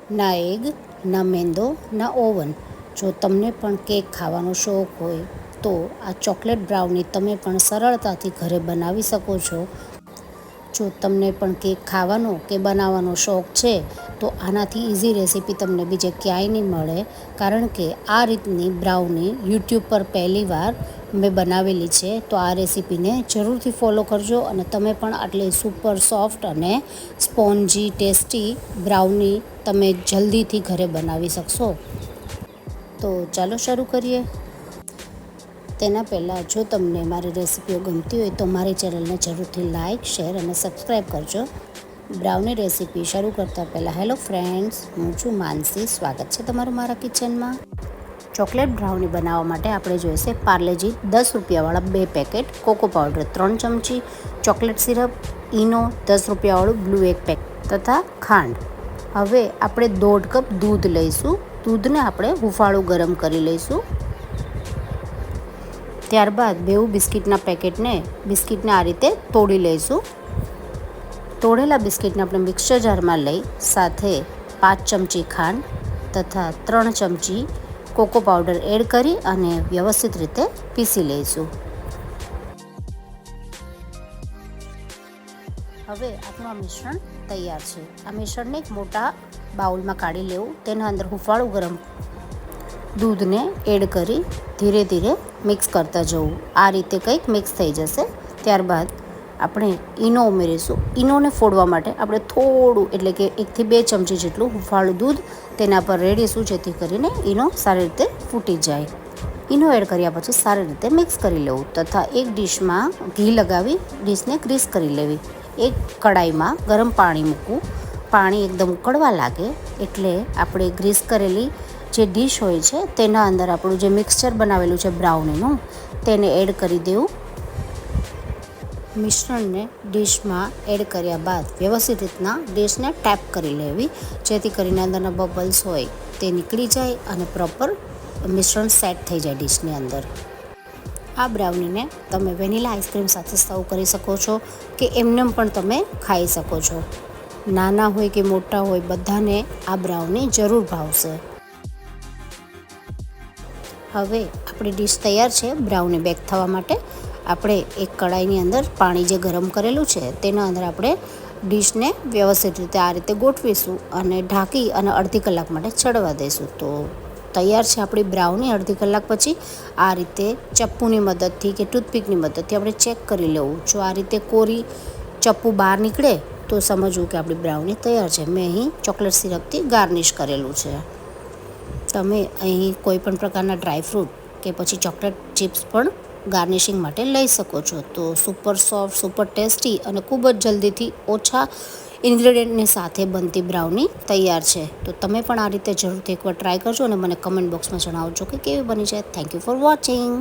ના એગ, ના મેંદો, ના ઓવન. જો તમને પણ કેક ખાવાનો શોખ હોય તો આ ચોકલેટ બ્રાઉની તમે પણ સરળતાથી ઘરે બનાવી શકો છો. જો તમને પણ કેક ખાવાનો કે બનાવવાનો શોખ છે તો આનાથી ઇઝી રેસીપી તમને બીજે ક્યાંય નહીં મળે, કારણ કે આ રીતની બ્રાઉની યુટ્યુબ પર પહેલીવાર મેં બનાવેલી છે. તો આ રેસીપીને જરૂરથી ફોલો કરજો અને તમે પણ આટલી સુપર સોફ્ટ અને સ્પોન્જી ટેસ્ટી બ્રાઉની તમે જલ્દીથી ઘરે બનાવી શકશો. તો ચાલો શરૂ કરીએ. તેના પહેલાં જો તમને મારી રેસીપીઓ ગમતી હોય તો મારી ચેનલને જરૂરથી લાઇક, શેર અને સબસ્ક્રાઈબ કરજો. બ્રાઉની રેસીપી શરૂ કરતાં પહેલાં હેલો ફ્રેન્ડ્સ, હું છું માનસી. સ્વાગત છે તમારું મારા કિચનમાં. ચોકલેટ બ્રાઉની બનાવવા માટે આપણે જોઈશે પાર્લેજી 10 રૂપિયાવાળા 2 પેકેટ, કોકો પાવડર 3 ચમચી, ચોકલેટ સિરપ, ઈનો 10 રૂપિયાવાળું બ્લુ 1 પેકેટ તથા ખાંડ. હવે આપણે 1.5 કપ દૂધ લઈશું. દૂધને આપણે હુંફાળું ગરમ કરી લઈશું. ત્યારબાદ બેઉ બિસ્કિટના બિસ્કિટને આ રીતે તોડી લઈશું. તોડેલા બિસ્કિટને આપણે મિક્સર જારમાં લઈ સાથે 5 ચમચી ખાંડ તથા 3 ચમચી કોકો પાવડર એડ કરી અને વ્યવસ્થિત રીતે પીસી લઈશું. હવે આપણું આ મિશ્રણ તૈયાર છે. આ મિશ્રણને એક મોટા બાઉલમાં કાઢી લેવું. તેના અંદર હુંફાળું ગરમ દૂધને એડ કરી ધીરે ધીરે મિક્સ કરતા જવું. આ રીતે કંઈક મિક્સ થઈ જશે. ત્યારબાદ આપણે ઈનો ઉમેરીશું. ઈનોને ફોડવા માટે આપણે થોડું એટલે કે 1 થી 2 ચમચી જેટલું હુંફાળું દૂધ તેના પર રેડીશું, જેથી કરીને ઈનો સારી રીતે ફૂટી જાય. ઈનો એડ કર્યા પછી સારી રીતે મિક્સ કરી લેવું તથા એક ડીશમાં ઘી લગાવી ડીશને ગ્રીસ કરી લેવી. એક કડાઈમાં ગરમ પાણી મૂકવું. પાણી એકદમ ઉકળવા લાગે એટલે આપણે ગ્રીસ કરેલી જે ડીશ હોય છે તેના અંદર આપણું જે મિક્સચર બનાવેલું છે બ્રાઉનીનું તેને એડ કરી દેવું. મિશ્રણને ડીશમાં એડ કર્યા બાદ વ્યવસ્થિત રીતના ડીશને ટેપ કરી લેવી, જેથી કરીને અંદરના બબલ્સ હોય તે નીકળી જાય અને પ્રોપર મિશ્રણ સેટ થઈ જાય ડીશની અંદર. આ બ્રાઉનીને તમે વેનીલા આઈસ્ક્રીમ સાથે સર્વ કરી શકો છો કે એમનેમ પણ તમે ખાઈ શકો છો. નાના હોય કે મોટા હોય બધાને આ બ્રાઉની જરૂર ભાવશે. હવે આપણી ડીશ તૈયાર છે. બ્રાઉની બેક થવા માટે આપણે એક કડાઈની અંદર પાણી જે ગરમ કરેલું છે તેના અંદર આપણે ડીશને વ્યવસ્થિત રીતે આ રીતે ગોઠવીશું અને ઢાંકી અને અડધી કલાક માટે ચડવા દઈશું. તો તૈયાર છે આપણી બ્રાઉની. અડધી કલાક પછી આ રીતે ચપ્પુની મદદથી કે ટૂથપીકની મદદથી આપણે ચેક કરી લેવું. જો આ રીતે કોરી ચપ્પુ બહાર નીકળે તો સમજવું કે આપણી બ્રાઉની તૈયાર છે. મેં અહીં ચોકલેટ સિરપથી ગાર્નિશ કરેલું છે. તમે અહીં કોઈ પણ પ્રકારના ડ્રાયફ્રૂટ કે પછી ચોકલેટ ચિપ્સ પણ ગાર્નિશિંગ માટે લઈ શકો છો. તો સુપર સોફ્ટ, સુપર ટેસ્ટી અને ખૂબ જ જલ્દીથી ઓછા ઇન્ગ્રેડિયન્ટની સાથે બનતી બ્રાઉની તૈયાર છે. તો તમે પણ આ રીતે જરૂરથી એકવાર ટ્રાય કરજો અને મને કમેન્ટ બોક્સમાં જણાવજો કે કેવી બની છે. Thank you for watching.